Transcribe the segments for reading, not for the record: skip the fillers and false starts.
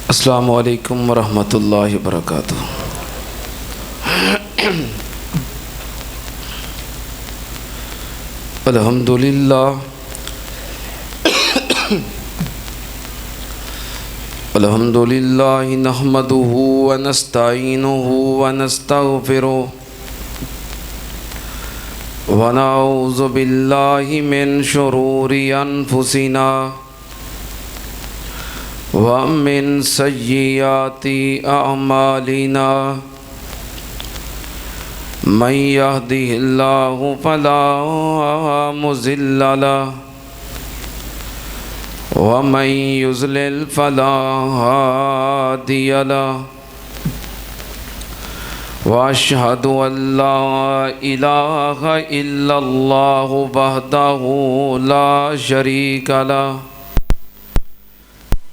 अस्सलामु अलैकुम वरहमतुल्लाहि वबरकातुहू। अल्हम्दुलिल्लाह अल्हम्दुलिल्लाहि नहमदुहु व नस्तईनुहु व नस्तगफिरुहु व नऊज़ु बिल्लाहि मिन शुरूरि अनफुसिना व मिन सय्यिआति अअमालिना मन यहदिहिल्लाहु फला मुज़िल्ल लहु व मन युज़लिल फला हादिय लहु व अशहदु अल्ला इलाहा इल्लल्लाहु वहदहु ला शरीक लहु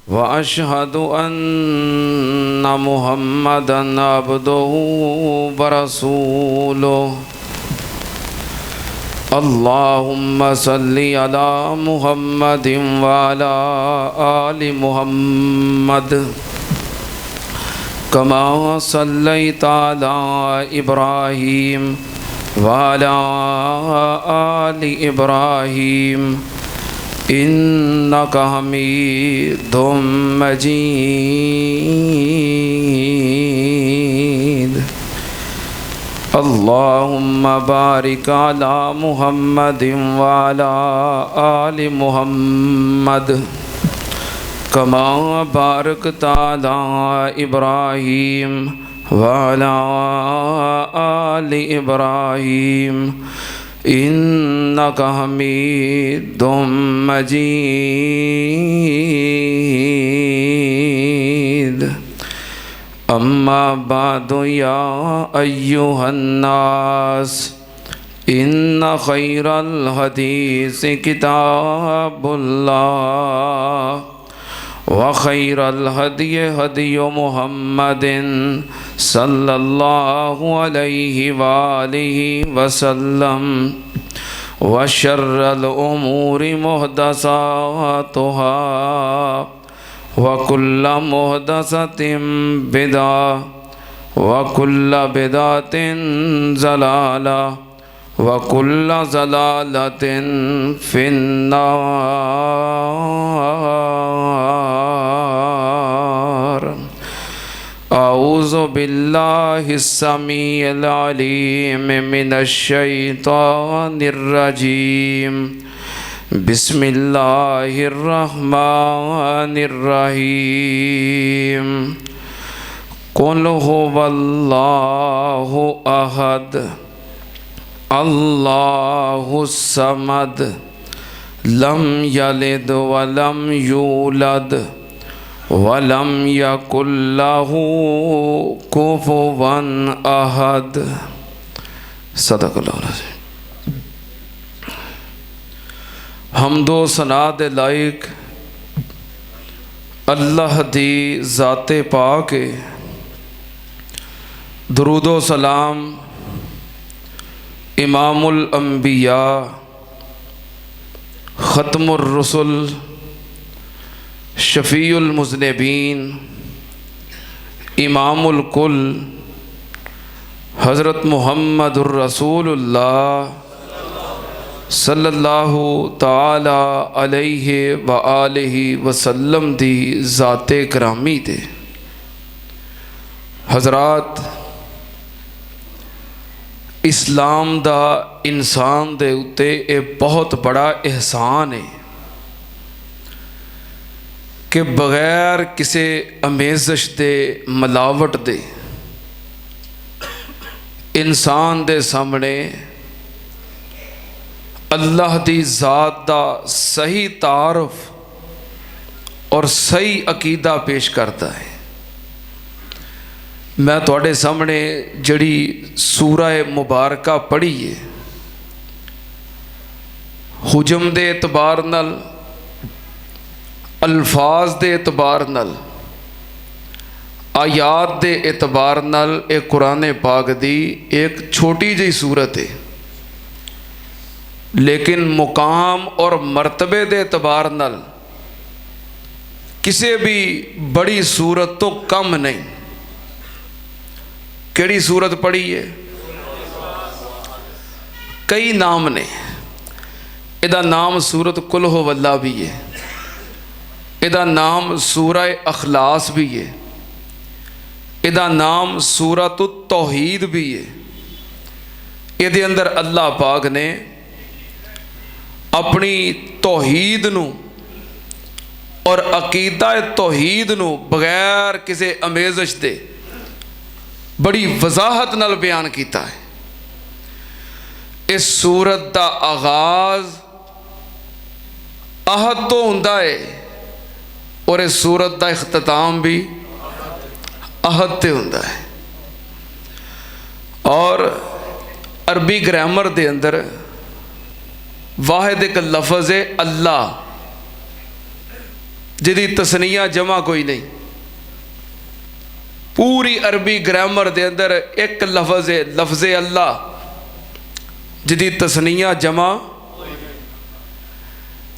व अशहदु अन्ना मुहम्मदन अब्दुहु व रसूलुहु। अल्लाहुम्मा सल्लि अला मुहम्मदिन व अला आलि मुहम्मद कमा सल्लैता अला इब्राहीम व अला आलि इब्राहीम इन्नका हमीदुम मजीद। अल्लाहुम्मा बारिक अला मुहम्मदिन व अला आलि मुहम्मद कमा बारकता अला इब्राहीम व अला आलि इब्राहीम इन्नका हमीदुम मजीद। अम्मा बादु या अय्युहन्नास इन्ना खैरल हदीस किताबुल्लाह व खैरल हदी हदी मुहम्मदिन सल्लल्लाहु अलैहि वालिहि वसल्लम व शर्रल उमूरि मुहदसातुहा व कुल्ल मुहदसतिन बिदा व कुल्ल बिदातिन ज़लाला व कुल्ल ज़लालतिन फिन्नार। आऊज़ु बिल्लाहिस्समीइल अलीम मिनश्शैतानिर्रजीम। बिस्मिल्लाहिर्रहमानिर्रहीम। कुल हुवल्लाहु अहद अल्लाहुस्समद लम यलिद वलम यूलद वलम यकुल लहू कुफुवन अहद। सदक़ल्लाहुल अज़ीम। हमदो सना दे लायक अल्लाह दी ज़ाते पाक है। दुरूदो सलाम इमामुल अंबिया ख़त्मुर रसूल शफ़ीउल मुज़निबीन इमामुल कुल हज़रत मुहम्मदुर रसूलुल्लाह सल्लल्लाहु ताला अलैहि व आलिहि वसल्लम दी ज़ाते करामी ते। हज़रात, इस्लाम दा इंसान दे उत्ते एक बहुत बड़ा एहसान है कि बगैर किसी अमेज़श दे मिलावट दे इंसान दे सामने अल्लाह दी ज़ात दा सही तारफ और सही अकीदा पेश करता है। मैं तुहाडे सामने जड़ी सूरा मुबारका पढ़ी है, हुजम दे एतबार नाल, अल्फाज दे एतबार नाल, आयात दे एतबार नाल एक कुरान पाक दी एक छोटी जी सूरत है, लेकिन मुकाम और मरतबे दे एतबार नाल किसी भी बड़ी सूरत तो कम नहीं। केड़ी सूरत पढ़ी है? कई नाम ने, इहदा नाम सूरत कुल हो वल्ला भी है, इहदा नाम सूरा अखलास भी है, इहदा नाम सूरत तौहीद भी है। इहदे अंदर अल्लाह पाक ने अपनी तौहीद नू और अकीदा तौहीद नू बगैर किसी अमेज़श दे बड़ी वजाहत नाल बयान किया है। इस सूरत का आगाज अहद तो हुंदा है और इस सूरत का इख्तिताम भी अहद ते हुंदा है। और अरबी ग्रामर दे अंदर वाहिद एक लफज है अल्लाह, जिहदी तस्निया जमा कोई नहीं। पूरी अरबी ग्रामर दे अंदर एक लफज है लफज अल्लाह, जिहदी तस्निया जमा,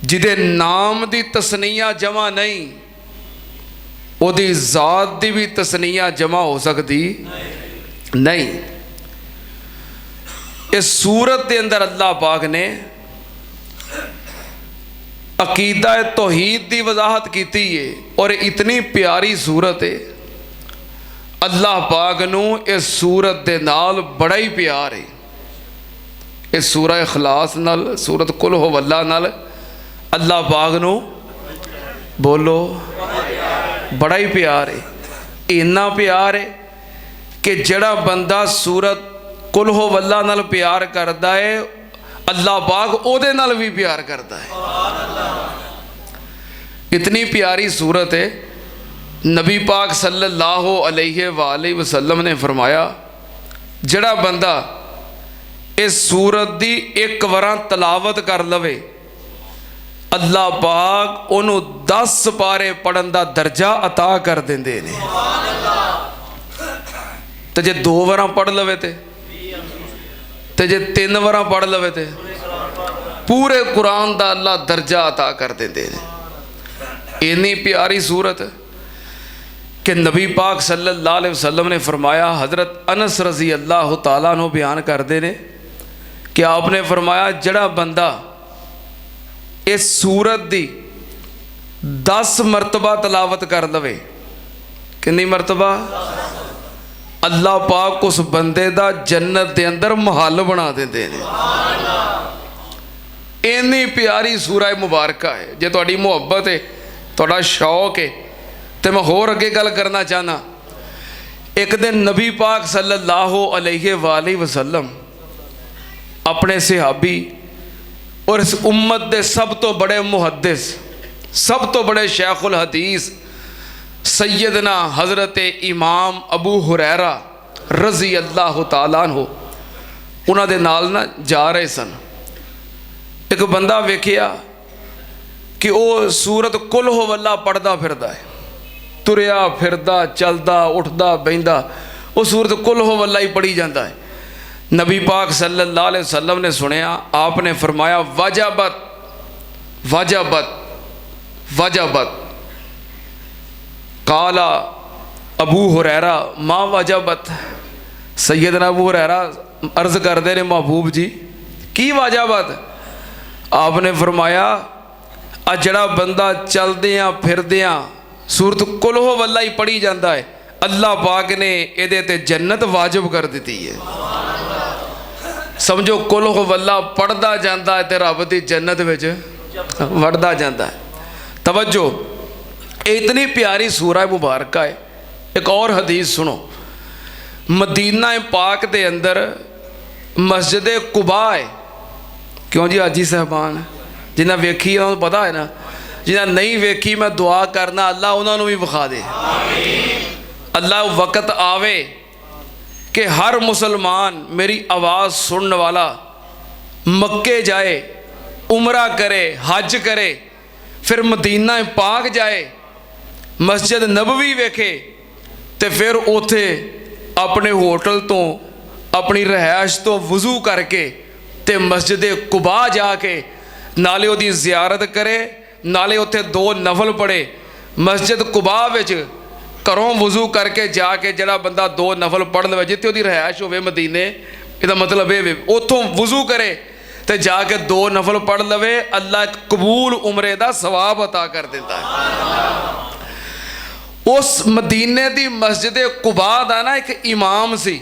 जिहदे नाम दी तस्निया जमा नहीं, ओदी जात दी भी तस्निया जमा हो सकती नहीं। इस सूरत के अंदर अल्लाह पाक ने अकीदा तौहीद की वजाहत की है और इतनी प्यारी सूरत है। अल्लाह पाक नू इस सूरत दे नाल बड़ा ही प्यार है। इस सूरा इखलास नाल, सूरत कुल हो वल्ला नाल अल्लाह पाक नू बोलो बड़ा ही प्यार है। इन्ना प्यार है कि जड़ा बंदा सूरत कुल हो वल्ला नाल प्यार करता है, अल्लाह पाक ओदे नाल भी प्यार करता है। इतनी प्यारी सूरत है। नबी पाक सल्लल्लाहु अलैहि वसल्लम ने फरमाया, जड़ा बंदा इस सूरत दी एक बार तलावत कर लवे, अल्लाह पाक उन्हों 10 पारे पढ़न का दर्जा अता कर देंदे ने। तो जे 2 बार पढ़ लवे तो जे 3 बार पढ़ लवे तो पूरे कुरान का अल्लाह दर्जा अता कर देंदे ने। इन्नी प्यारी सूरत कि नबी पाक सल्लल्लाहु अलैहि वसल्लम ने फरमाया, हज़रत अनस रज़ी अल्लाह तआला अन्हु बयान करते हैं कि आपने फरमाया, जड़ा बंदा इस सूरत दी 10 मरतबा तलावत कर लवे, कितनी मरतबा? अल्लाह पाक उस बंदे दा जन्नत के अंदर महल बना देंदे ने। इन्नी प्यारी सूरा मुबारका है। जे तुहाडी मुहब्बत है, तुहाडा शौक है, तो मैं होर अगे गल करना चाहना। एक दिन नबी पाक सल्लल्लाहु अलैहि वसल्लम अपने सहाबी और इस उम्मत के सब तो बड़े मुहद्दिस, सब तो बड़े शेखुल हदीस सैयदना हज़रत इमाम अबू हुरैरा रज़ी अल्लाह तआला अन्हु उन्हां दे नाल ना जा रहे सन। एक बंदा वेखिया कि वह सूरत कुल हो वल्ला पढ़दा फिरदा है, तुरिया फिरदा चलदा उठदा बहिंदा, वो सूरत कुल हो वल्ला ही पढ़ी जाता है। नबी पाक सल्लल्लाहु अलैहि वसल्लम ने सुनिया, आपने फरमाया, वजबत वजबत वजबत। काला अबू हुरैरा माँ वजबत। सैयदना अबू हुरैरा अर्ज़ करते ने, महबूब जी की वजबत? आपने फरमाया, आ जड़ा बंदा चलदियाँ फिरदियाँ सूरत कुल हो वल्ला ही पढ़ी जाता है, अल्लाह पाक ने इहदे ते जन्नत वाजिब कर दी है। समझो कुल हो वल्ला पढ़दा जाता है तो रब की जन्नत विच वड़दा जाता है। तवज्जो, इतनी प्यारी सूरा मुबारक है। एक और हदीस सुनो, मदीना पाक के अंदर मस्जिद कुबा है। क्यों जी हाजी साहबान जिन्हें वेखी है उन्होंने पता है ना, जिन्हें नहीं वेखी मैं दुआ करना अल्लाह उन्होंने भी विखा दे। अल्लाह वक़्त आवे कि हर मुसलमान मेरी आवाज़ सुनने वाला मक्के जाए, उमरा करे, हज करे, फिर मदीना पाक जाए, मस्जिद नबवी वेखे, तो फिर उथे अपने होटल तो अपनी रहायश तो वज़ू करके ते मस्जिद कुबा जाके नाले उहदी ज़ियारत करे, नाले उत्थे 2 नफल पढ़े। मस्जिद कुबा विच घरों वज़ू करके जाके जिहड़ा बंदा 2 नफल पढ़ लवे, जिथे उहदी रहायश होवे मदीने, इहदा मतलब ये उत्थों वज़ू करे तो जाके 2 नफल पढ़ लवे, अल्लाह कबूल उमरे दा सवाब अता कर देता है। उस मदीने दी मस्जिद कुबा दा ना एक इमाम सी,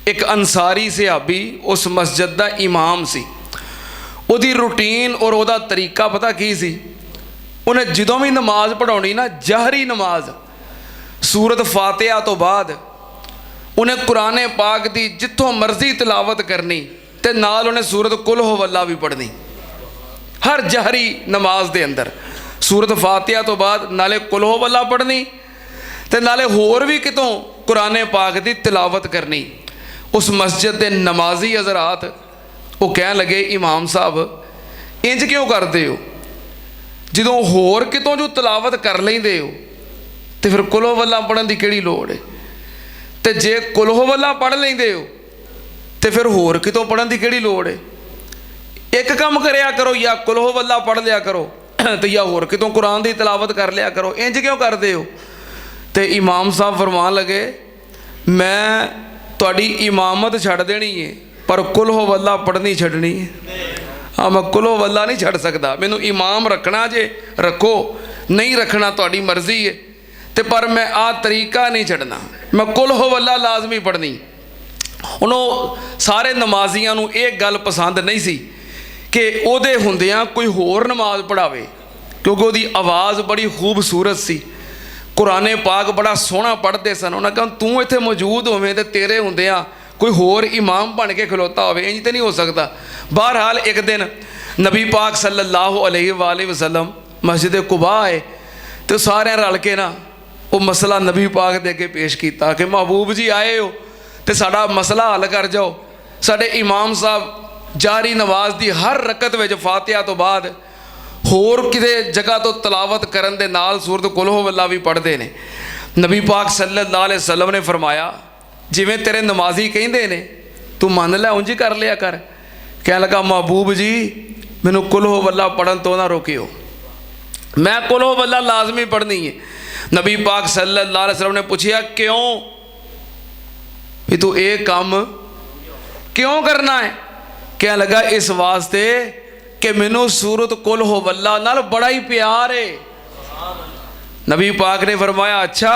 एक अंसारी सहाबी उस मस्जिद दा इमाम सी। उहदी रूटीन और उहदा तरीका पता की सी? उन्हें जदों भी नमाज पढ़ाउणी ना, जहरी नमाज, सूरत फातिहा तो बाद उन्हें कुरान पाक दी जिथों मर्जी तिलावत करनी ते नाल उन्हें सूरत कुल हो वल्ला भी पढ़नी। हर जहरी नमाज दे अंदर सूरत फातिहा तो बाद नाले कुल हो वल्ला पढ़नी ते नाले होर भी कितों कुरान पाक दी तिलावत करनी। उस मस्जिद के नमाजी हज़रात वो कह लगे, इमाम साहब इंज क्यों करते हो? जदों होर कितों जो तिलावत कर लेंदे हो तो फिर कुल हो वल्ला पढ़न की किहड़ी लोड़ है? तो जे कुल हो वल्ला पढ़ लेंदे हो तो फिर होर कितों पढ़न की किहड़ी लोड़ है? एक काम करया करो, या कुल हो वल्ला पढ़ लिया करो तो या होर कितों कुरान की तिलावत कर लिया करो। इंज क्यों करते हो? तो इमाम साहब फरमान लगे, मैं तुहाडी इमामत छड़ देनी है पर कुल हो वल्ला पढ़नी छड़नी है। हाँ, मैं कुल हो वल्ला नहीं छड़ सकता, मैनू इमाम रखना जे रखो, नहीं रखना तुहाडी मर्जी है, तो पर मैं आ तरीका नहीं छड़ना, मैं कुल हो वल्ला लाजमी पढ़नी। उन्होंने सारे नमाजियां नू एक गल पसंद नहीं सी कि उहदे हुंदियां कोई होर नमाज पढ़ावे, क्योंकि उहदी आवाज़ बड़ी खूबसूरत सी, कुरान पाक बड़ा सोहना पढ़ते सन। उन्हें कहा तू इत्थे मौजूद होवें ते तेरे हुंदियां कोई होर इमाम बन के खलोता होवे, इंज तो नहीं हो सकता। बहरहाल एक दिन नबी पाक सल्लल्लाहु अलैहि वसल्लम मस्जिद कुबा आए तो सारे रल के ना वो मसला नबी पाक दे अगे पेश किया कि महबूब जी आए हो तो साडा मसला हल कर जाओ। साडे इमाम साहब जारी नमाज की हर रकत में फातिहा तो बाद होर किसी जगह तो तलावत करन दे नाल सूरत कुल हो वल्ला भी पढ़ते हैं। नबी पाक सल्लल्लाहु अलैहि वसल्लम ने फरमाया, जिवें तेरे नमाजी कहिंदे ने तू मन लै उंज कर लिया कर। कह लगा, महबूब जी मैनू कुल हो वल्ला पढ़न तो ना रोकियो, मैं कुल हो वल्ला लाजमी पढ़नी है। नबी पाक सल्लल्लाहु अलैहि वसल्लम ने पूछा, क्यों भी तू एक काम क्यों करना है? कह लगा, इस वास्ते कि मैनू सूरत कुल हो वल्ला नाल बड़ा ही प्यार है। नबी पाक ने फरमाया, अच्छा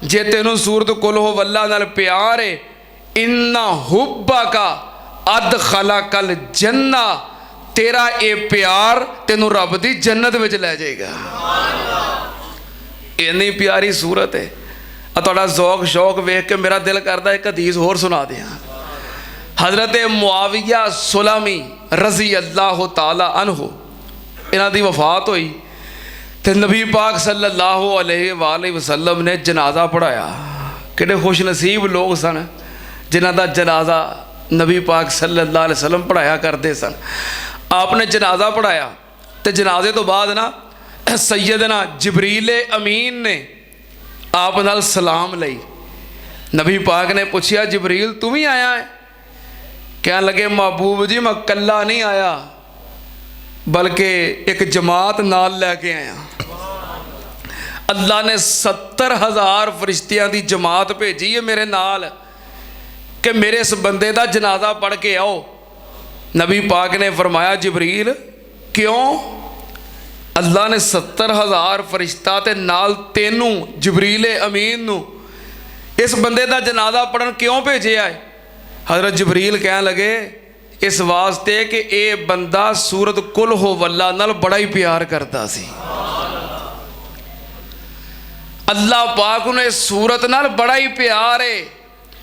जे तेनू सूरत कुल हो वल्ला नाल प्यार है, इन्ना हुब्बा का अद खला कल जन्ना, तेरा ये प्यार तेनू रब दी जन्नत विच लै जाएगा। इन्नी प्यारी सूरत है। तुहाडा ज़ौक शौक वेख के मेरा दिल करता एक हदीस होर सुना दियां। हज़रत मुआविया सुलामी रज़ी अल्लाह ताला अन्हु इन्हां दी वफात हुई तो नबी पाक सल्लल्लाहु अलैहि वसल्लम ने जनाजा पढ़ाया। किहड़े खुश नसीब लोग सन जिन्हां दा जनाजा नबी पाक सल्लल्लाहु अलैहि वसल्लम पढ़ाया करते सन। आपने जनाजा पढ़ाया तो जनाजे तो बाद ना सैयदना जिबरील अमीन ने आप नाल सलाम लई। नबी पाक ने पूछा, जिबरील तू भी आया है? कह लगे, महबूब जी मैं कल्ला नहीं आया बल्कि एक जमात नाल लैके आया। अल्लाह ने 70,000 फरिश्तियां की जमात भेजी है मेरे नाल कि मेरे इस बंदे का जनाजा पढ़ के आओ। नबी पाक ने फरमाया, जिबरील क्यों? अल्लाह ने 70,000 फरिश्ता ते नाल तेनू जिबरील अमीन नू इस बंदे का जनाजा पढ़न क्यों भेजा है? हज़रत जिबरील कह लगे, इस वास्ते कि ये बंदा सूरत कुल हो वल्ला नाल बड़ा ही प्यार करता सी। अल्लाह पाक ने इस सूरत नाल बड़ा ही प्यार है।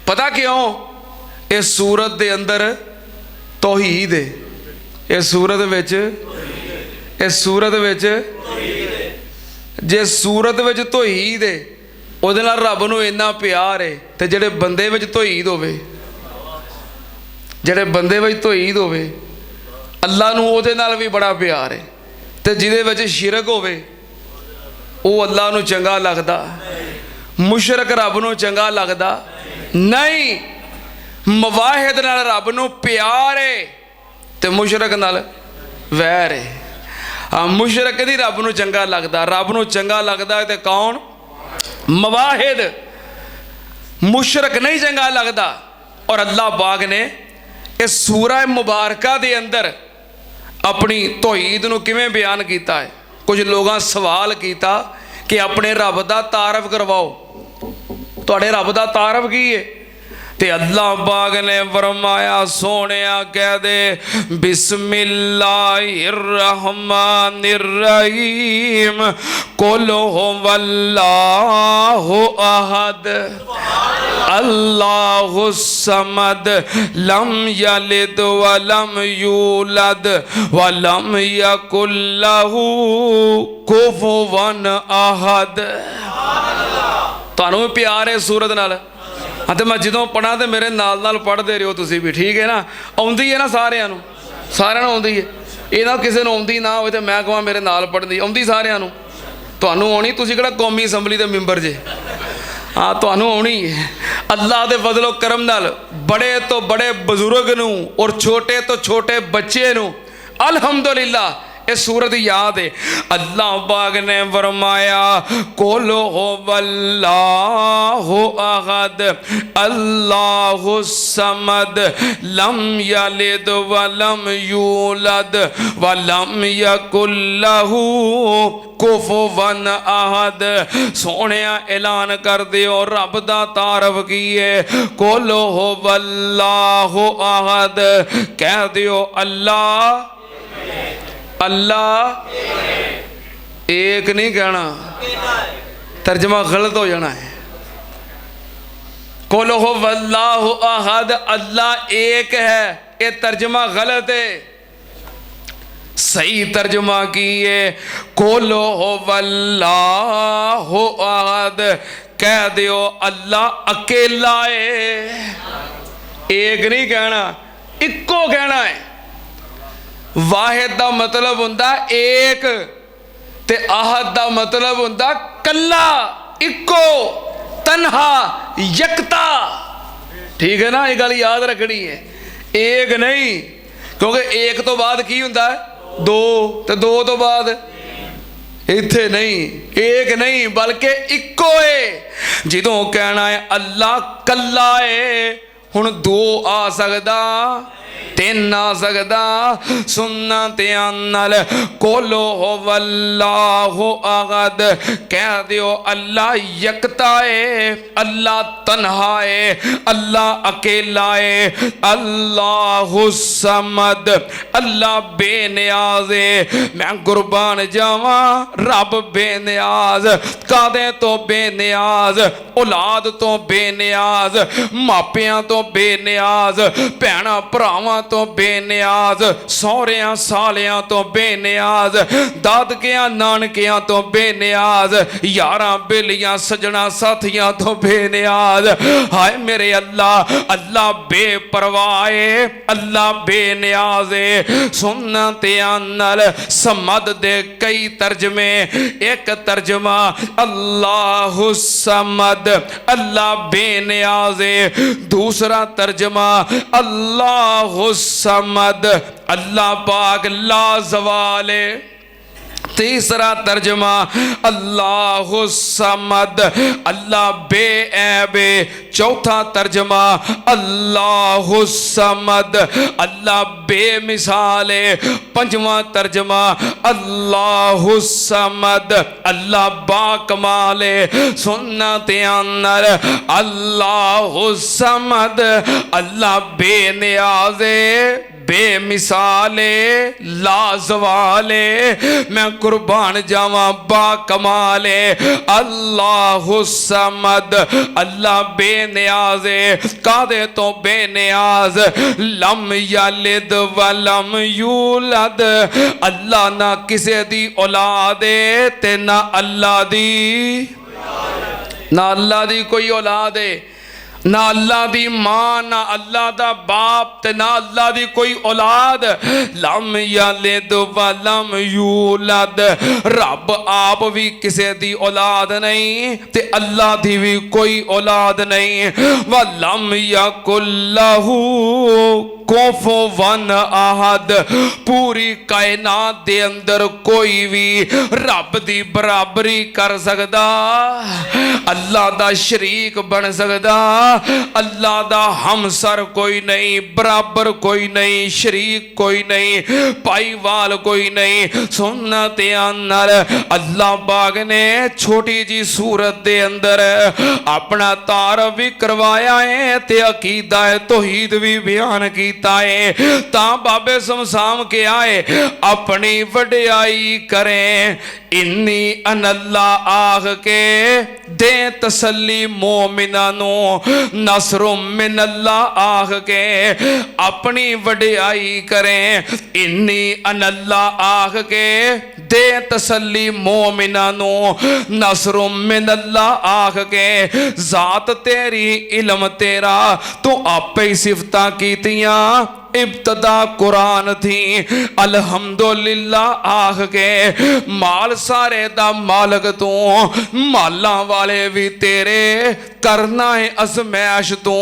पता क्यों? इस सूरत दे अंदर तौहीद है। इस सूरत विच जे सूरत विच तौहीद है ਉਹਦੇ ਨਾਲ ਰੱਬ ਨੂੰ ਇੰਨਾ ਪਿਆਰ ਹੈ। ਤੇ ਜਿਹੜੇ ਬੰਦੇ ਵਿੱਚ ਤੌਹੀਦ ਹੋਵੇ, ਜਿਹੜੇ ਬੰਦੇ ਵਿੱਚ ਤੌਹੀਦ ਹੋਵੇ, ਅੱਲਾ ਨੂੰ ਉਹਦੇ ਨਾਲ ਵੀ ਬੜਾ ਪਿਆਰ ਹੈ। ਤੇ ਜਿਹਦੇ ਵਿੱਚ ਸ਼ਿਰਕ ਹੋਵੇ ਉਹ ਅੱਲਾ ਨੂੰ ਚੰਗਾ ਲੱਗਦਾ, ਮੁਸ਼ਰਕ ਰੱਬ ਨੂੰ ਚੰਗਾ ਲੱਗਦਾ ਨਹੀਂ। ਮਵਾਹਿਦ ਨਾਲ ਰੱਬ ਨੂੰ ਪਿਆਰ ਹੈ ਤੇ ਮੁਸ਼ਰਕ ਨਾਲ ਵੈਰ ਹੈ। ਹਾਂ, ਮੁਸ਼ਰਕ ਨਹੀਂ ਰੱਬ ਨੂੰ ਚੰਗਾ ਲੱਗਦਾ। ਰੱਬ ਨੂੰ ਚੰਗਾ ਲੱਗਦਾ ਤੇ ਕੌਣ? ਮਵਾਹਿਦ। ਮੁਸ਼ਰਕ ਨਹੀਂ ਚੰਗਾ ਲੱਗਦਾ। ਔਰ ਅੱਲਾਹ ਪਾਕ ਨੇ ਇਸ ਸੂਰਾ ਮੁਬਾਰਕਾ ਦੇ ਅੰਦਰ ਆਪਣੀ ਤੌਹੀਦ ਨੂੰ ਕਿਵੇਂ ਬਿਆਨ ਕੀਤਾ ਹੈ। ਕੁਝ ਲੋਕਾਂ ਸਵਾਲ ਕੀਤਾ ਕਿ ਆਪਣੇ ਰੱਬ ਦਾ ਤਾਰਫ ਕਰਵਾਓ, ਤੁਹਾਡੇ ਰੱਬ ਦਾ ਤਾਰਫ ਕੀ ਹੈ? ਤੇ ਅੱਲਾਹ ਪਾਕ ਨੇ ਫਰਮਾਇਆ, ਸੋਹਣਿਆ ਕਹਿ ਦੇ ਬਿਸमिल्लाहिर रहमानिर रहीम कुल हुवल्लाहु अहद अल्लाहु समद लम यलिद वलम यूलद वलम यकुल लहू कुफुवन अहद। ਤੁਹਾਨੂੰ ਪਿਆਰ ਹੈ ਸੂਰਤ ਨਾਲ? ਹਾਂ, ਤੇ ਮੈਂ ਜਦੋਂ ਪੜ੍ਹਾਂ ਤੇ ਮੇਰੇ ਨਾਲ ਨਾਲ ਪੜ੍ਹਦੇ ਰਹੋ ਤੁਸੀਂ ਵੀ, ਠੀਕ ਹੈ ਨਾ? ਆਉਂਦੀ ਹੈ ਨਾ ਸਾਰਿਆਂ ਨੂੰ? ਸਾਰਿਆਂ ਨੂੰ ਆਉਂਦੀ ਹੈ। ਇਹ ਨਾ ਕਿਸੇ ਨੂੰ ਆਉਂਦੀ ਨਾ ਹੋਵੇ ਤੇ ਮੈਂ ਕਹਾਂ ਮੇਰੇ ਨਾਲ ਪੜ੍ਹਦੀ। ਆਉਂਦੀ ਸਾਰਿਆਂ ਨੂੰ? ਤੁਹਾਨੂੰ ਆਉਣੀ। ਤੁਸੀਂ ਕਿਹੜਾ ਕੌਮੀ ਅਸੈਂਬਲੀ ਦੇ ਮੈਂਬਰ ਜੇ? ਹਾਂ, ਤੁਹਾਨੂੰ ਆਉਣੀ ਹੈ। ਅੱਲਾਹ ਦੇ ਫਜ਼ਲ ਕਰਮ ਨਾਲ ਬੜੇ ਤੋਂ ਬੜੇ ਬਜ਼ੁਰਗ ਨੂੰ ਔਰ ਛੋਟੇ ਤੋਂ ਛੋਟੇ ਬੱਚੇ ਨੂੰ ਅਲਹਮਦੁਲਿल्लाह ये सूरत याद है। अल्लाह पाक ने फरमाया, कुल हुवल्लाहु अहद अल्लाहु समद लम यलिद वलम यूलद वलम यकुल लहू कुफुवन अहद। सोहणिया ऐलान कर दियो रब दा तारफ की है। कुल हुवल्लाहु अहद कह दियो अल्लाह अल्लाह एक नहीं कहना, तर्जमा गलत हो जाना है। कुल हुवल्लाहु अहद अल्लाह एक है, ये तर्जमा गलत है। सही तर्जमा की है कुल हुवल्लाहु अहद कह दियो अल्लाह अकेला है। एक नहीं कहना, इक्को कहना है। वाहिद का मतलब हुंदा एक ते आहद का मतलब हुंदा कल्ला, इक्को, तन्हा, यकता। ठीक है ना? ये गल याद रखनी है। एक नहीं, क्योंकि एक तो बाद की हुंदा है? दो, ते दो तो बाद इत्थे नहीं। एक नहीं बल्कि इक्को है। जिदों कहना है अल्लाह कल्ला है, हुण दो आ सकदा, तीन आ सकदा। सुनना ध्यान नाल कुल हुवल्लाहु अहद कह दियो अल्लाह यकता है, अल्लाह तन्हा है, अल्लाह अकेला है। अल्लाहु समद अल्लाह बेनियाज है। मैं कुर्बान जावा रब बेनियाज। कादे तो बेनियाज? औलाद तो बेनियाज, मापियां तो बेनियाज, भैणा भरावां तो बेनियाज, सौहरियां सालियां तो बेनियाज, दादकियां नानकियां तो बेनियाज, यारां बेलियां सजना साथियां तो बेनियाज। हाय मेरे अल्लाह, अल्लाह बेपरवाह है, अल्लाह बेनियाज है। सुनना ध्यान नाल समद दे कई तर्जमे। एक तर्जमा अल्लाहु समद अल्लाह बेनियाज है। दूसरा तर्जमा अल्लाहु समद अल्लाह पाक लाजवाल है। तीसरा तर्जमा अल्लाहु समद अल्लाह बेऐब। चौथा तर्जमा अल्लाहु समद अल्लाह बेमिसाल। पंजवां तर्जमा अल्लाहु समद अल्लाह बाकमाल। सुनना ध्यान नाल अल्लाहु समद अल्लाह बेनियाज बेमिसाले लाजवाले। मैं कुर्बान जावा बाकमाले। अल्लाहु समद अल्लाह बेनियाज। कादे तो बेनियाज? लम यलिद वलम यूलद। अल्लाह ना किसे दी औलाद ते ना अल्लाह दी ना अल्लाह दी कोई औलाद है, ना अल्लाह दी मां, ना अल्लाह दा बाप, ते ना अल्लाह दी कोई औलाद। लम यलिद व लम यूलद, रब आप भी किसे दी औलाद नहीं ते अल्लाह दी भी कोई औलाद नहीं। व लम यकुल लहू कुफुवन अहद, पूरी कायनात दे अंदर कोई भी रब दी बराबरी कर सकदा, अल्लाह दा शरीक बन सकदा, अल्लाह दा हमसर कोई नहीं, बराबर कोई नहीं, शरीक कोई नहीं, भाईवाल कोई नहीं। सुन्नत अंदर अल्लाह पाक ने छोटी जी सूरत दे अंदर अपना तारफ भी करवाया है ते अकीदा तौहीद भी बयान कीता है। ता बाबे समसाम के आए अपनी वडियाई करें, इन्नी अनल्ला आख के दे तसल्ली मोमिना नो, नसरो मिनल्ला आख के अपनी वडियाई करें, इन्नी अनल्ला आख के दे तसल्ली मोमिना नो, नसरो मिनल्ला आख के जात तेरी इल्म तेरा, तो आपे ही सिफता कीतियां इब्तदा कुरान थी। अल्हम्दुलिल्लाह आख के माल सारे दा मालक तू, माला वाले भी तेरे, करना है अजमैश तू।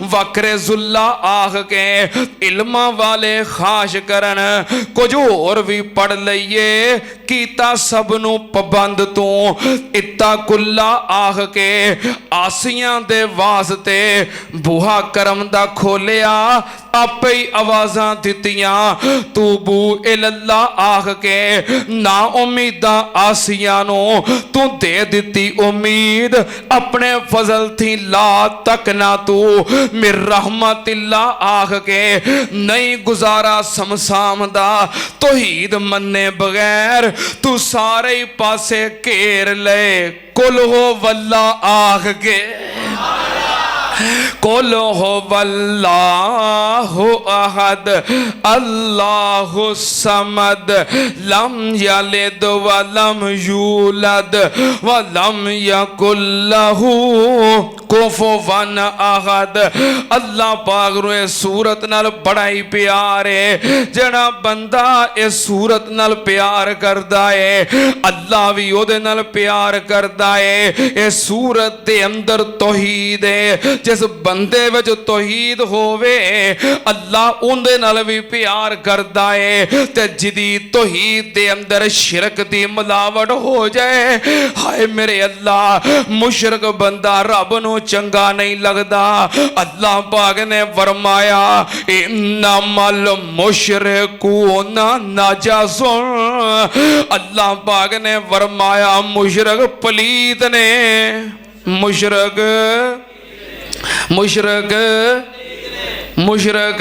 वक्रे जुल्ला आख के इल्मा वाले खाश करन, कुछ और भी पढ़ लईए कीता सब नू पाबंद तू। इत्ता कुल्ला आख के आसियां दे वास्ते बूहा करम दा खोलिया, आपे ही आवाज़ां दित्तियां तू बू इल्ला आख के, ना उम्मीदा आसिया नो तू दे दिती उम्मीद, अपने फजल थी ला तक ना तू मिर रहमतिल्ला आख के, नहीं गुजारा समसाम दा तौहीद मन्ने बगैर, तू सारे ही पासे घेर ले कुल हो वल्ला आख के, कुल हो वल्लाहु अहद अल्लाहु समद, लम यलिद व लम यूलद व लम यकुल लहू कुफुवन अहद। अल्लाह पाक नूं इस सूरत नाल बड़ा ही प्यार है। जिहड़ा बंदा इस सूरत नाल प्यार करदा है, अल्लाह भी ओहदे नाल प्यार करदा है। इस सूरत दे अंदर तौहीद है, जिस बंदे विच तौहीद होवे अल्लाह उहदे नाल भी प्यार करदा है, ते जिदी तौहीद दे अंदर शिरक दी मिलावट हो जाए, हाय मेरे अल्लाह मुशरक बंदा रब नूं चंगा नहीं लगदा। अल्लाह पाक ने फरमाया इन्नमल मुशरिकून नजसुन, अल्लाह पाक ने फरमाया मुशरक पलीत ने, मुशरक मुशरक मुशरक।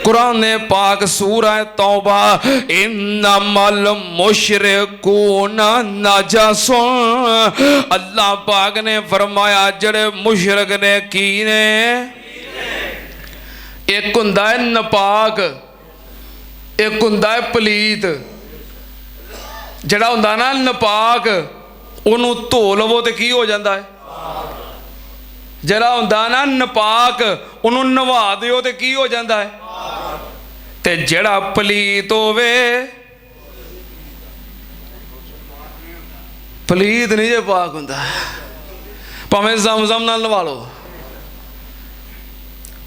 कुरान पाक सूरह तौबा इन्नमल मुशरिकून नजसुन, अल्लाह पाक ने फरमाया जड़े मुशरक ने की ने, एक हुंदा है नपाक, एक हुंदा है पलीत। जड़ा हुंदा ना नपाक उन्हों धो लवो तो की हो जाता है, जरा हुंदा ना नपाक उन्हों नवा दिओ तो की हो जाता है, ते जड़ा पलीत होवे, पलीत नहीं जे पाक हुंदा, भावें ज़म-ज़म नाल नवा लो।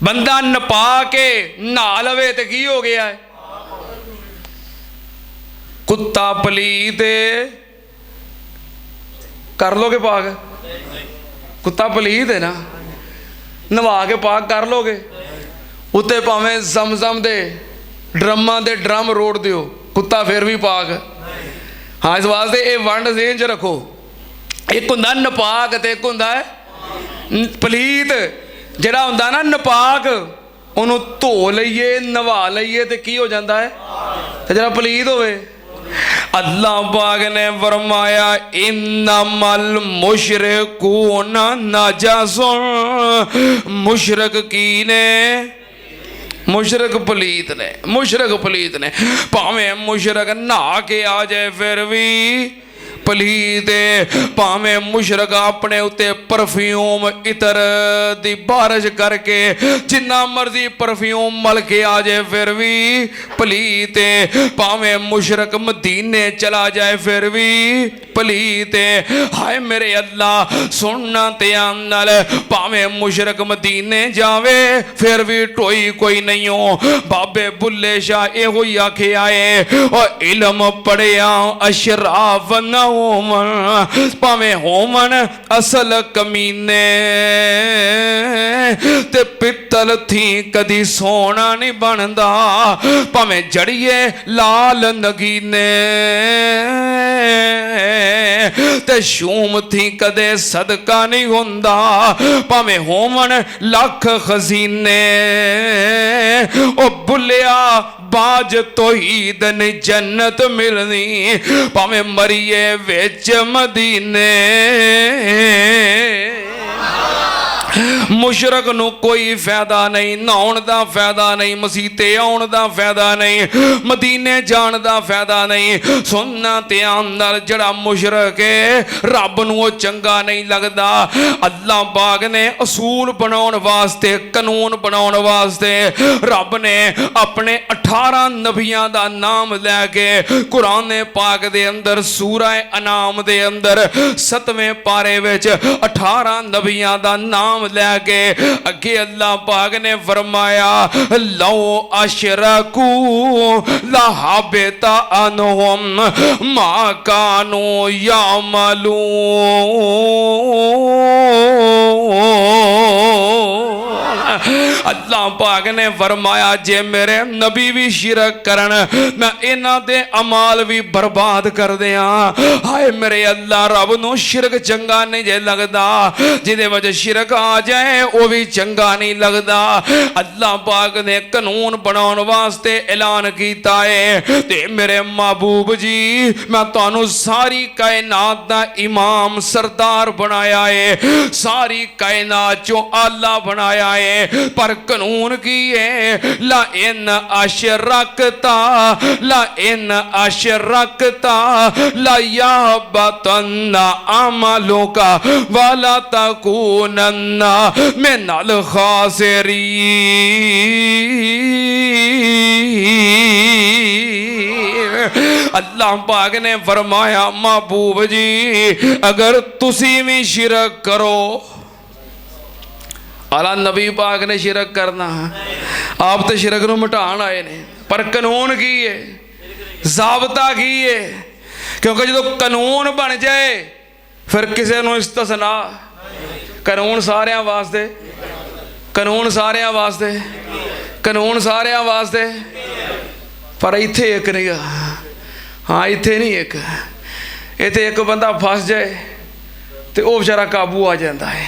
बंदा नपा के नहा लवे तो की हो गया है, कुत्ता पलीत कर लोगे पाक, कुत्ता पलीत है ना, नवा के पाक कर लोगे, उत्ते भावें ज़म-ज़म दे ड्रमां दे ड्रम रोड़ दिओ, कुत्ता फिर भी पाक। हाँ इस वास्ते ये वंड ज़हन च रखो, एक हुंदा नपाक ते एक हुंदा है पलीत। जिहड़ा हुंदा ना नपाक उन्हों धो लईए नवा लईए तो की हो जाता है, ते जिहड़ा पलीत होवे, अल्लाह पाक ने फरमाया इन्नमल मुशरिकून नजसुन, मुशरक की ने, मुशरक पलीत ने, मुशरक पलीत ने। भावें मुशरक नहा के आ जाए फिर भी पलीत भावें मुशरक अपने उत्ते परफ्यूम इतर दी बारिश करके जिन्ना मर्जी परफ्यूम मल के आ जाए फिर भी पलीत भावें मुशरक मदीने चला जाए फिर भी पलीत हाय मेरे अल्लाह सुनना ध्यान नाल भावें मुशरक मदीने जावे फिर भी टोई कोई नहीं हो बाबे बुल्ले शाह एहो ही आखे आए और इल्म पढ़िया अशराफ न होवन भावें होवन असल कमीने ते पित्तल थी कदी सोना नहीं बनदा भावें जड़िए लाल नगीने ते शूम थी कदे सदका नहीं हुंदा भावें होवन लख खजीने ओ बुलिया बाज तौहीद ने जन्नत मिलनी भावें मरिए विच मदीने मुशरक नूं कोई फायदा नहीं नहाउण दा फायदा नहीं मसीते आउण दा फायदा नहीं मदीने जाण दा फायदा नहीं सुनना ध्यान नाल जड़ा मुशरक है रब नूं ओह चंगा नहीं लगदा अल्लाह पाक ने असूल बनाउण वास्ते कानून बनाउण वास्ते रब ने अपने 18 नबियां दा नाम लैके कुरान पाक दे अंदर सूरा अनाम दे अंदर 7वें पारे विच 18 नबियां दा नाम लैके अगे अल्लाह पाक ने फरमाया लो अशरकू लहाबिता अनहुम मा कानू यामलून अल्लाह पाक ने फरमाया जे मेरे नबी भी शिरक करन मैं इन्हां दे अमाल भी बर्बाद कर दिया हाय मेरे अल्लाह रब नूं शिरक चंगा नहीं जे लगदा जिहदे वजह शिरक आ जाए वो भी चंगा नहीं लगदा अल्लाह पाक ने कानून बनाउण वास्ते ऐलान कीता है ते मेरे महबूब जी मैं तुहानू सारी कायनात दा इमाम सरदार बनाया है सारी कायनात चों आला बनाया है पर कानून की है ला इन अशरकता ला इन अशरकता ला याहबतन्ना अमलुका वला तकूनन्ना मिनल खासिरीन अल्लाह पाक ने फरमाया महबूब जी अगर तुसी भी शिरक करो आला नबी पाक ने शिरक करना आप तो शिरक नूं मिटाण आए ने पर कानून की है ज़ाबता की है क्योंकि जो कानून बन जाए फिर किसी नूं इस्तिसना कानून सारियां वास्ते कानून सारियां वास्ते कानून सारियां वास्ते पर इत्थे एक नहीं हाँ इत्थे नहीं एक इत्थे एक बंदा फस जाए तो वह बेचारा काबू आ जाता है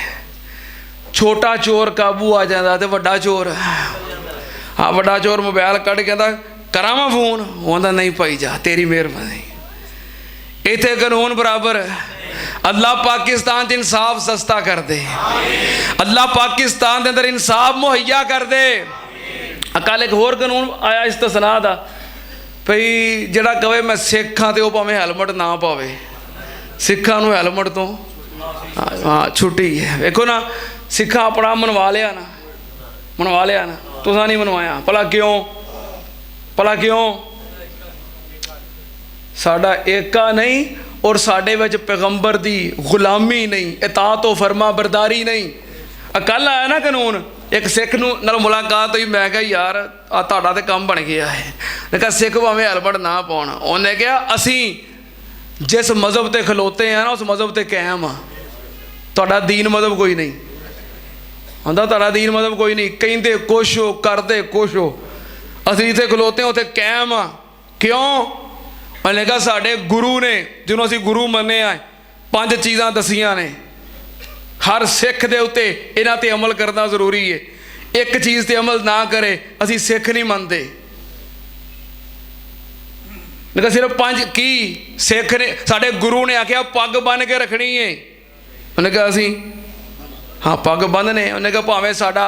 छोटा चोर काबू आ जाता तो वड्डा चोर हाँ वड्डा चोर मोबाइल कढ़ कहता करा मैं फोन आंदा नहीं भाई जा तेरी मेहरबानी इत्थे कानून बराबर अल्लाह पाकिस्तान च इंसाफ सस्ता कर दे अल्लाह पाकिस्तान के अंदर इंसाफ मुहैया कर दे कल एक होर कानून आया इस्तिसना दा भई जिहड़ा कहे मैं सिख हाँ तो वह भावें हैलमट ना पावे सिखां नूं हैलमट तो हाँ छुट्टी है देखो ना सिखा अपना मनवा लिया ना तुसां नहीं मनवाया भला क्यों साडा एका नहीं और साडे विच पैगंबर दी गुलामी नहीं इताअत व फरमा बरदारी नहीं कल आया ना कानून एक सिख नाल मुलाकात हुई मैं कहा यार आ तुहाडा ते काम बन गया है मैं कहा सिख भावें हैलमट ना पाउण उन्हें कहा असीं जिस मज़हब ते खलोते हैं ना उस मज़हब ते कायम हाँ तुहाडा दीन मज़हब कोई नहीं आंदा तुहाडा दीन मज़हब कोई नहीं कहते कुछ हो करते कुछ हो असीं इत्थे खलोते उत्थे कायम हाँ क्यों उन्हें कहा साडे गुरु ने जिन्हों असीं गुरु मन्ने आ 5 चीज़ां दसियां ने हर सिख दे उत्ते इन्हां ते अमल करना जरूरी है एक चीज़ ते अमल ना करे असीं सिख नहीं मनते लेकिन सिर्फ 5 की सिख ने साडे गुरु ने आख्या पग बन के रखनी है उन्हें कहा असीं हाँ पग बंधने उन्हें कहा भावें साडा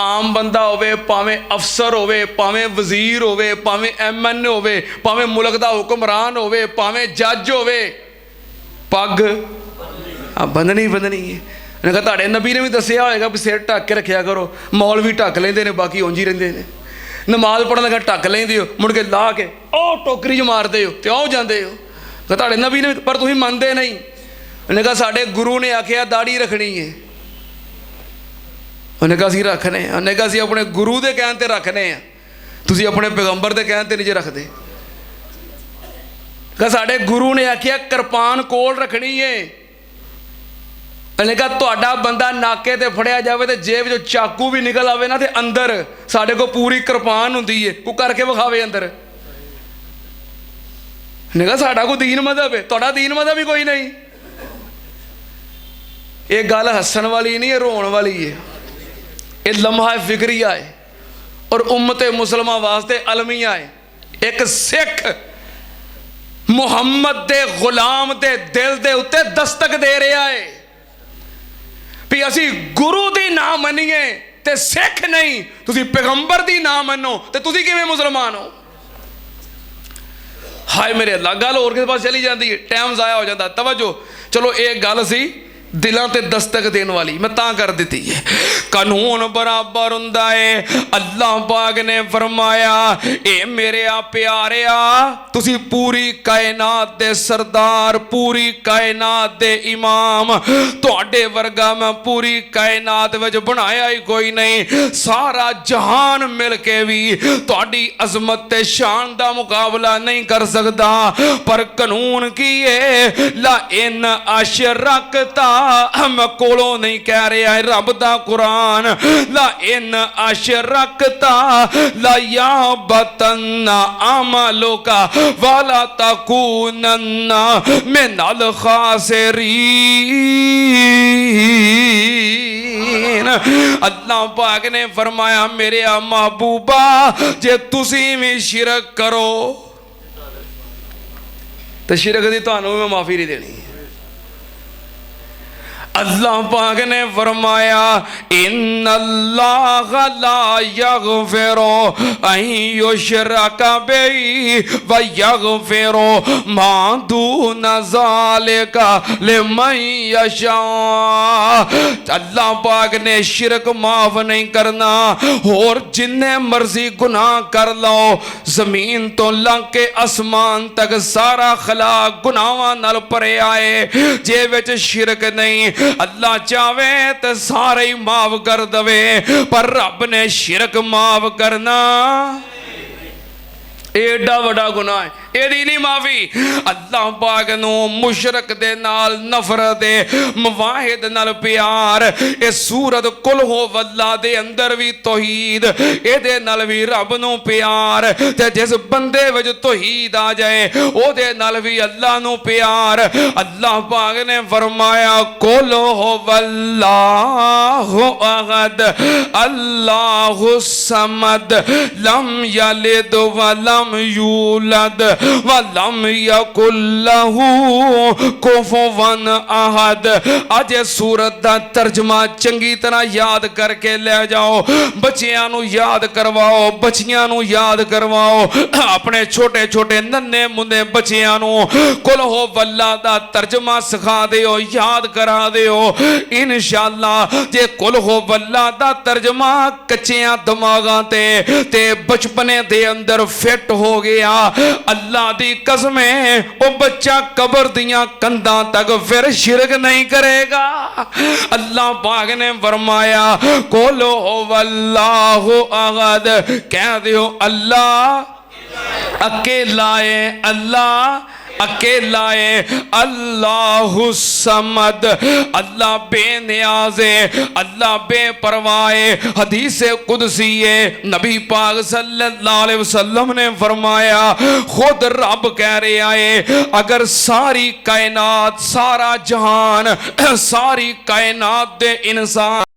आम बंदा होवे भावें अफसर होवे भावें वजीर होवे भावें MN होवे भावें मुल्क दा हुक्मरान होवे भावें जज होवे पग बंधनी बंधनी है। उन्हें कहा तुहाडे नबी ने भी दसिया होएगा भी सिर ढक के रखिया करो। मौल भी ढक लेंदे ने, बाकी उंज ही रहिंदे ने। नमाज पढ़न लगा ढक लेंदे हो, मुड़ के ला के टोकरी च मारदे हो ते आओ जांदे हो। कहा तुहाडे नबी ने, पर तुसीं मनदे नहीं। उन्हें कहा साडे गुरु ने आखिया दाढ़ी रखनी है। उन्हें कहा असीं रखने। उन्हें कहा असीं अपने गुरु के कहण ते रखने आ, तुसीं अपने पैगंबर के कहण ते नहीं जे रखदे। कहा साडे गुरु ने आखिया कृपान कोल रखनी है। उन्हें कहा तुहाडा बंदा नाके ते फड़िया जाए तो जेब जो चाकू भी निकल आवे ना, तो अंदर साडे को पूरी कृपान हुंदी है, को करके विखावे अंदर। उन्हें कहा साडा कोई दीन मजहब है, तुहाडा दीन मजहब ही कोई नहीं। ये गल हसन वाली नहीं है, रोन वाली है। ये लम्हा फिक्रिया है और उम्मत मुसलमान वास्ते अलमिया है। एक सिख मुहम्मद दे गुलाम दे दिल दे उत्ते दस्तक दे रहा है भी असी गुरु दी ना मनीए ते सिख नहीं, तुसी पैगंबर दी ना मनो ते तुसी किवें मुसलमान हो। हाय मेरे अल्लाह, गल होर किस पास चली जाती है, टाइम ज़ाया हो जाता। तवज्जो, चलो एक गल सी दिलों ते दस्तक देने वाली, मैं तां कर दी है। कानून बराबर हुंदा है। अल्लाह पाक ने फरमाया ए मेरे आ प्यारिया, तुसी पूरी कायनात दे सरदार, पूरी कायनात दे इमाम, तुहाडे वर्गा मैं पूरी कायनात विच बनाया ही कोई नहीं। सारा जहान मिल के भी तुहाडी अजमत ते शान दा मुकाबला नहीं कर सकदा। पर कानून की है, ला इन अशरकता, मैं कोलों नहीं कह रहा है, रब दा कुरान, ला इन अशरकता ला याबतन्ना अमलुका वाला तकूनन्ना मिनल खासिरीन। अल्लाह पाक ने फरमाया मेरे महबूबा, जे तुसी भी शिरक करो तो शिरक दी तुहानू मैं माफी नहीं देनी। अल्लाह पाक ने फरमाया इन्नल्लाह ला यगफिरु अन युशरका बिही व यगफिरु मा दून ज़ालिका लिमन यशा। अल्लाह पाक ने शिरक माफ नहीं करना, और जिन्ने मर्जी गुनाह कर लो, जमीन तो लंघ के आसमान तक सारा खला गुनाहां नाल भरे आए, जे विच शिरक नहीं। अल्लाह चाहे तो सारे ही माफ कर दवे, पर रब ने शिरक माफ करना एडा बड़ा गुनाह है, एदी नहीं माफी। अल्लाह पाक नू मुशरक दे नाल नफरत है, मुवाहिद नाल प्यार। ए सूरत कुल हो वल्ला दे अंदर भी तौहीद, एदे नाल भी रब नू प्यार। ते जिस बंदे विच तौहीद आ जाए ओदे नाल भी अल्लाह नू प्यार। अल्लाह पाक ने फरमाया कुल हो वल्लाहु अहद अल्लाहु समद लम यलिद व लम यूलद वलम यकुल्लहु कुफुवन अहद। आज सूरत दा तर्जमा चंगी तरह याद करके ले जाओ, बच्चियां नू याद करवाओ, बच्चियां नू याद करवाओ, अपने छोटे छोटे नन्हे मुन्ने बच्चियां नू कुल हो वल्ला दा तर्जमा सिखा दिओ, याद करा दिओ। इंशाअल्लाह जे कुल हो वल्ला दा तर्जमा कच्चियां दिमागां ते बचपने दे अंदर फिट हो गया, अल्लाह दी कसम है वो बच्चा कब्र दियां कंधां तक फिर शिरक नहीं करेगा। अल्लाह पाक ने फरमाया कुल वल्लाहु अहद, कह दियो अल्लाह अकेला है, अल्लाह अकेला है, अल्लाहु समद, अल्लाह बेनियाज है, अल्लाह बेपरवाह है। हदीस कुदसी है, नबी पाक सल्लल्लाहु अलैहि वसल्लम ने फरमाया, खुद रब कह रहा है अगर सारी कायनात, सारा जहान, सारी कायनात दे इंसान